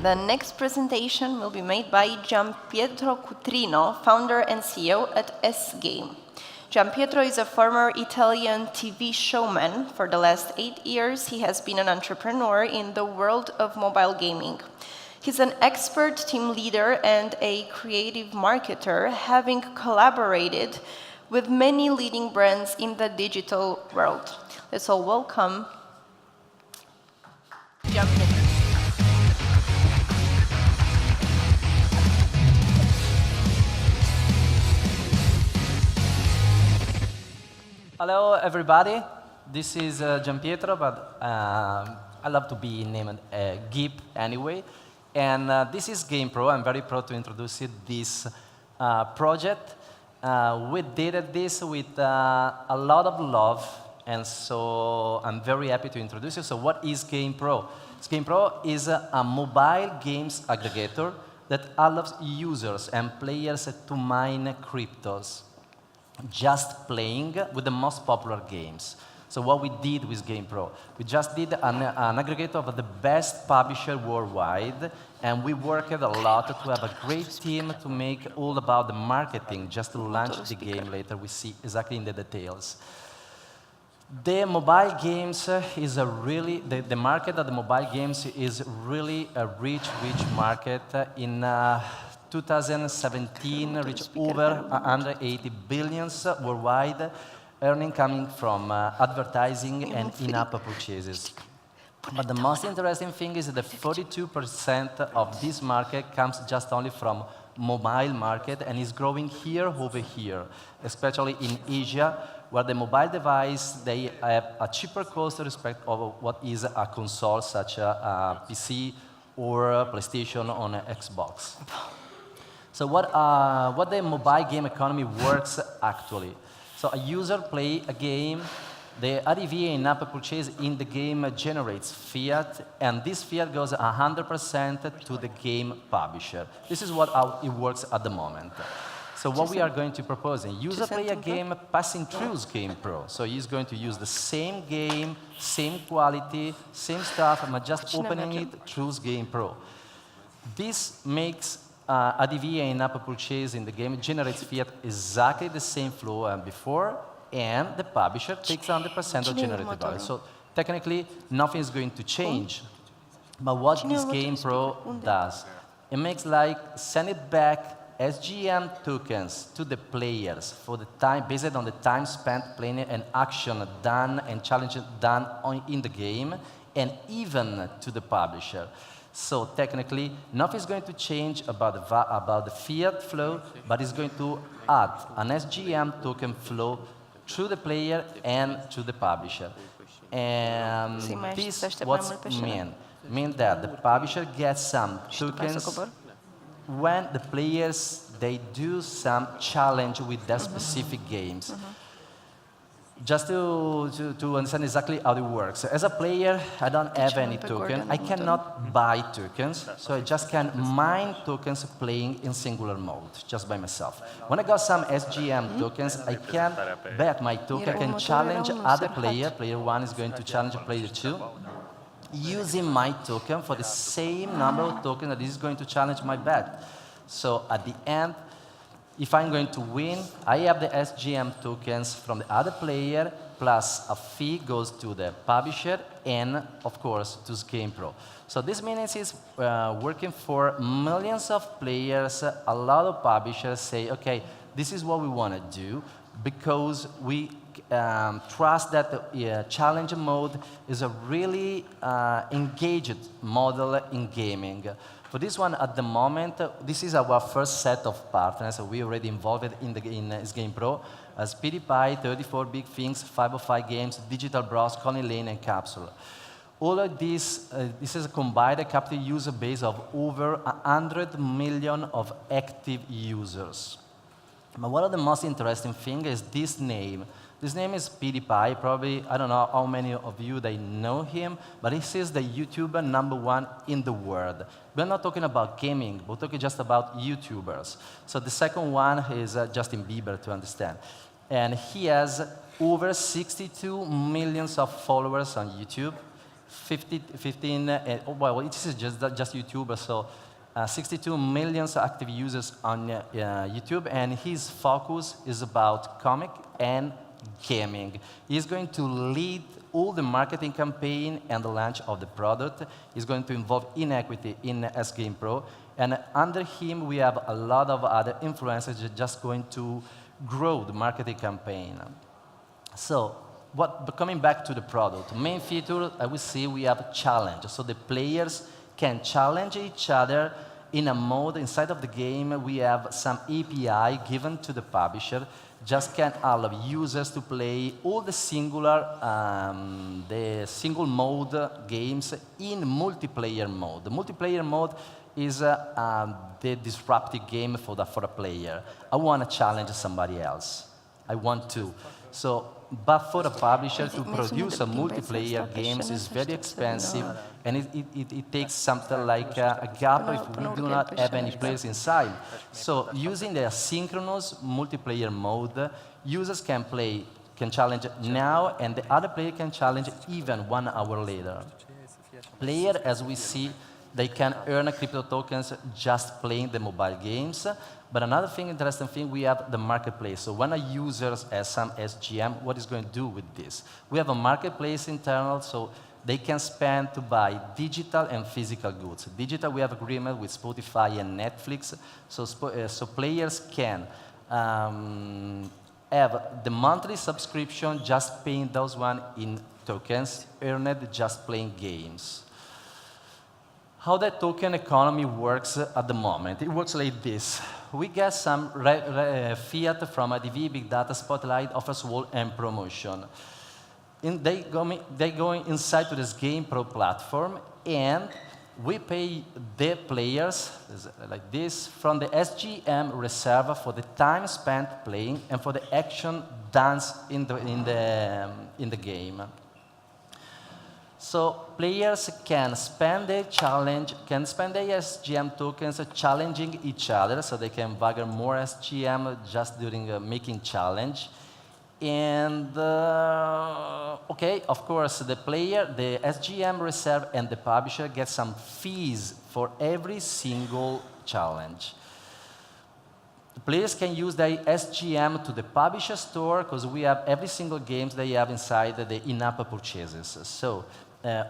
The next presentation will be made by Giampietro Cutrino, founder and CEO at Sgame. Giampietro is a former Italian TV showman. For the last 8 years, he has been an entrepreneur in the world of mobile gaming. He's an expert team leader and a creative marketer, having collaborated with many leading brands in the digital world. Let's all welcome Giampietro. Hello, everybody. This is Giampietro, but I love to be named Gip anyway. And this is GamePro. I'm very proud to introduce you this project. We did this with a lot of love, and so I'm very happy to introduce you. So what is GamePro? GamePro is a mobile games aggregator that allows users and players to mine cryptos, just playing with the most popular games. So what we did with GamePro, we just did an aggregator of the best publisher worldwide, and we worked a lot to have a great team to make all about the marketing, just to launch the game later. We see exactly in the details. The mobile games is a really, the market of the mobile games is really a rich market. In 2017, reached over 180 billion worldwide, earning coming from advertising and in-app purchases. But the most interesting thing is that 42% of this market comes just only from mobile market and is growing here over here, especially in Asia, where the mobile device, they have a cheaper cost respect of what is a console, such a PC or a PlayStation on an Xbox. So what the mobile game economy works actually. So a user play a game, the ADV in-app purchase in the game generates fiat, and this fiat goes 100% to the game publisher. This is how it works at the moment. So what we are going to propose, a user play a game passing through GamePro. So he's going to use the same game, same quality, same stuff, but just opening it through GamePro. This makes ADV in-app purchase in the game generates fiat exactly the same flow before, and the publisher takes 100% of generated value. So technically, nothing is going to change. But what this GamePro does, it makes like send it back SGM tokens to the players for the time, based on the time spent playing and action done and challenge done in the game, and even to the publisher. So technically, nothing is going to change about the fiat flow, but it's going to add an SGM token flow through the player and to the publisher. And this what's mean that the publisher gets some tokens when the players, they do some challenge with their specific games. Just to understand exactly how it works. As a player, I don't have any token. I cannot buy tokens, so I just can mine tokens playing in singular mode, just by myself. When I got some SGM tokens, I can bet my token, I can challenge other player. Player 1 is going to challenge player 2, using my token for the same number of tokens that is going to challenge my bet. So at the end, if I'm going to win, I have the SGM tokens from the other player, plus a fee goes to the publisher and, of course, to GamePro. So this means it's working for millions of players. A lot of publishers say, OK, this is what we want to do, because we trust that the challenge mode is a really engaged model in gaming. For this one, at the moment, this is our first set of partners. We already involved in GamePro as PewDiePie, 34 Big Things, 505 Games, Digital Bros, Coney Lane, and Capsule. All of this is a combined captive user base of over 100 million of active users. But one of the most interesting things is this name. This name is PewDiePie. Probably, I don't know how many of you they know him, but he is the YouTuber #1 in the world. We're not talking about gaming, we're talking just about YouTubers. So the second one is Justin Bieber, to understand. And he has over 62 million of followers on YouTube, well, it is just YouTube, so 62 million active users on YouTube, and his focus is about comic and gaming. He's going to lead all the marketing campaign and the launch of the product. He's going to involve inequity in Sgame Pro, and under him we have a lot of other influencers just going to grow the marketing campaign. So, coming back to the product, main feature, I would say we have a challenge. So the players can challenge each other in a mode. Inside of the game, we have some API given to the publisher, just can allow users to play all the single mode games in multiplayer mode. The multiplayer mode is the disruptive game for a player. I want to challenge somebody else. I want to. So, but for a publisher to produce a multiplayer games is very expensive, and it takes something like a gap if we do not have any players inside. So, using the asynchronous multiplayer mode, users can challenge now, and the other player can challenge even 1 hour later. Player, as we see, they can earn crypto tokens just playing the mobile games. But another interesting thing, we have the marketplace. So when a user has some SGM, what is going to do with this? We have a marketplace internal, so they can spend to buy digital and physical goods. Digital, we have agreement with Spotify and Netflix, so players can have the monthly subscription just paying those one in tokens, earned just playing games. How the token economy works at the moment? It works like this. We get some fiat from ADV, Big Data, Spotlight, Offers Wall, and Promotion. They go inside to this Sgame Pro platform, and we pay the players, like this, from the SGM reserve for the time spent playing and for the action done in the game. So players can spend their SGM tokens challenging each other, so they can bugger more SGM just during making challenge. And okay, of course, the SGM reserve and the publisher get some fees for every single challenge. The players can use their SGM to the publisher store, because we have every single games they have inside the in-app purchases. So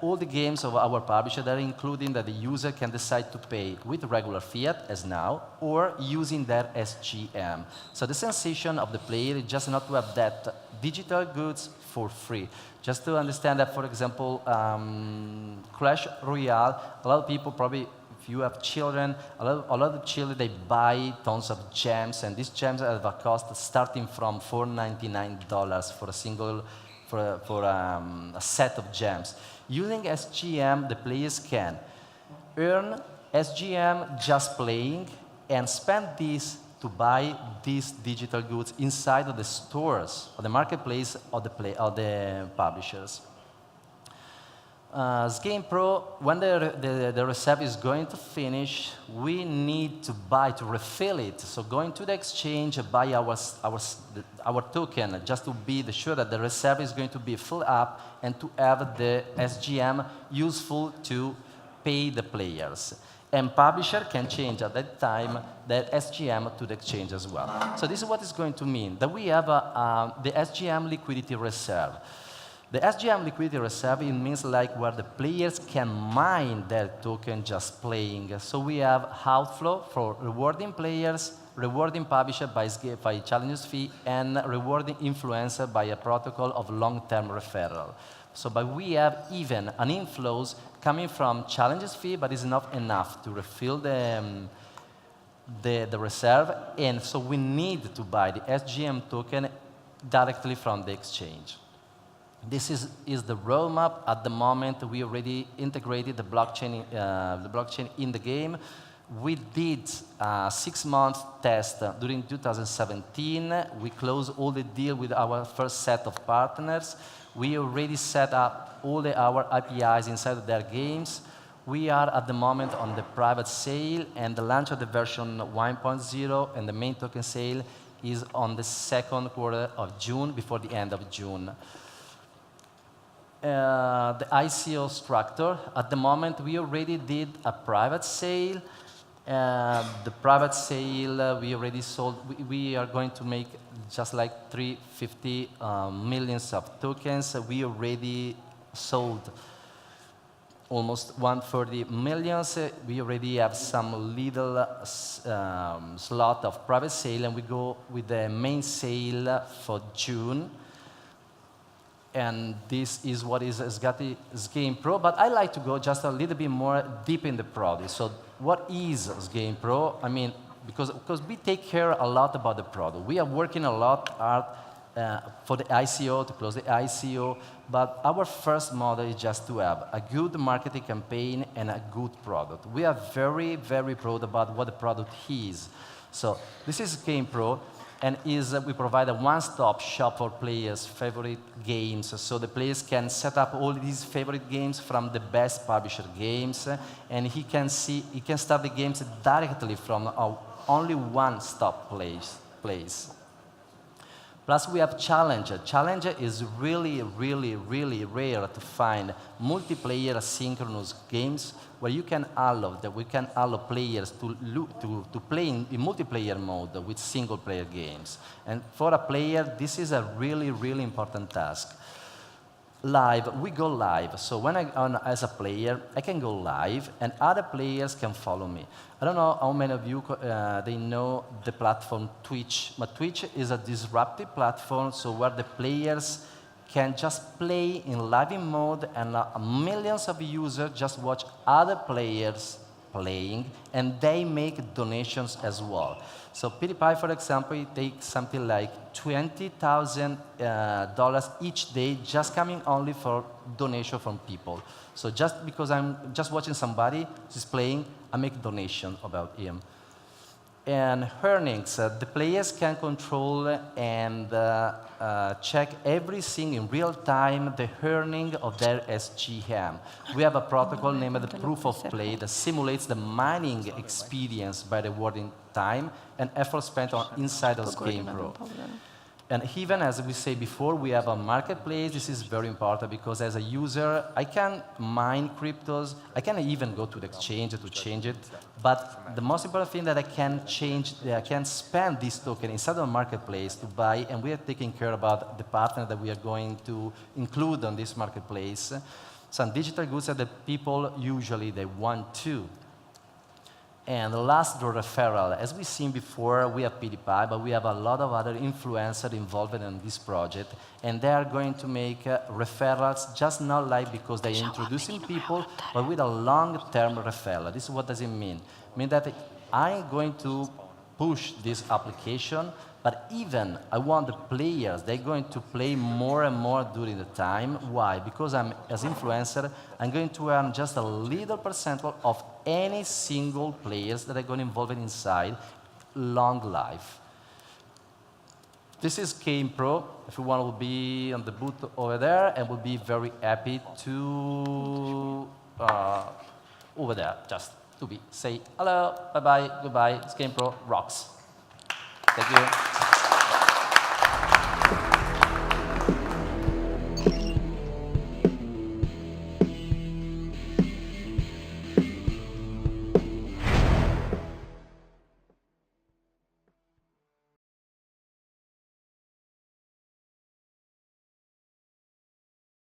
all the games of our publisher that are including that the user can decide to pay with regular fiat, as now, or using their SGM. So the sensation of the player is just not to have that digital goods for free. Just to understand that, for example, Clash Royale, a lot of people probably, if you have children, a lot of children, they buy tons of gems, and these gems have a cost starting from $499 for a single, for a set of gems. Using SGM, the players can earn SGM just playing and spend this to buy these digital goods inside of the stores, or the marketplace, of the publishers. Sgame Pro, when the reserve is going to finish, we need to refill it. So going to the exchange, buy our token, just to be sure that the reserve is going to be full up and to have the SGM useful to pay the players. And publisher can change at that time the SGM to the exchange as well. So this is what it's going to mean, that we have the SGM liquidity reserve. The SGM liquidity reserve, it means like where the players can mine their token just playing. So we have outflow for rewarding players, rewarding publisher by challenges fee, and rewarding influencer by a protocol of long-term referral. So but we have even an inflows coming from challenges fee, but it's not enough to refill the reserve, and so we need to buy the SGM token directly from the exchange. This is the roadmap. At the moment, we already integrated the blockchain in the game. We did a 6-month test during 2017. We closed all the deal with our first set of partners. We already set up all our APIs inside of their games. We are at the moment on the private sale, and the launch of the version 1.0 and the main token sale is on the 2nd quarter of June, before the end of June. the ICO structure. At the moment, we already did a private sale. The private sale, we already sold. We are going to make just like 350 millions of tokens. We already sold almost 130 millions. We already have some little slot of private sale, and we go with the main sale for June. And this is what is Sgame Pro, but I like to go just a little bit more deep in the product. So what is Sgame Pro? I mean, because we take care a lot about the product. We are working a lot hard for the ICO, to close the ICO, but our first model is just to have a good marketing campaign and a good product. We are very, very proud about what the product is. So this is Sgame Pro, and we provide a one-stop shop for players' favorite games. So the players can set up all these favorite games from the best publisher games, and he can start the games directly from only one-stop place. Plus, we have Challenger. Challenger is really, really, really rare to find multiplayer asynchronous games where you can we can allow players to play in multiplayer mode with single-player games. And for a player, this is a really, really important task. Live, we go live. So when as a player, I can go live, and other players can follow me. I don't know how many of you they know the platform Twitch, but Twitch is a disruptive platform, so where the players can just play in live mode, and millions of users just watch other players playing, and they make donations as well. So PewDiePie, for example, it takes something like $20,000 each day just coming only for donation from people. So just because I'm just watching somebody who's playing, I make donation about him. And earnings, the players can control and check everything in real time, the earning of their Sgame. We have a protocol named the Proof of Play that simulates the mining experience by rewarding time and effort spent inside of Sgame Pro. And even as we say before, we have a marketplace. This is very important because as a user, I can mine cryptos. I can even go to the exchange to change it. But the most important thing that I can spend this token inside of a marketplace to buy, and we are taking care about the partner that we are going to include on this marketplace. Some digital goods that the people usually they want to. And last, the referral. As we've seen before, we have PewDiePie, but we have a lot of other influencers involved in this project, and they are going to make referrals, just not like because they're introducing people, but with a long-term referral. This is what does it mean? It means that I'm going to push this application, but even I want the players, they're going to play more and more during the time. Why? Because as influencer, I'm going to earn just a little percentile of any single players that are going to involve inside long life. This is Sgame Pro. Everyone will be on the booth over there, and we'll be very happy to over there, just to say hello, bye-bye, goodbye. Sgame Pro rocks. Thank you.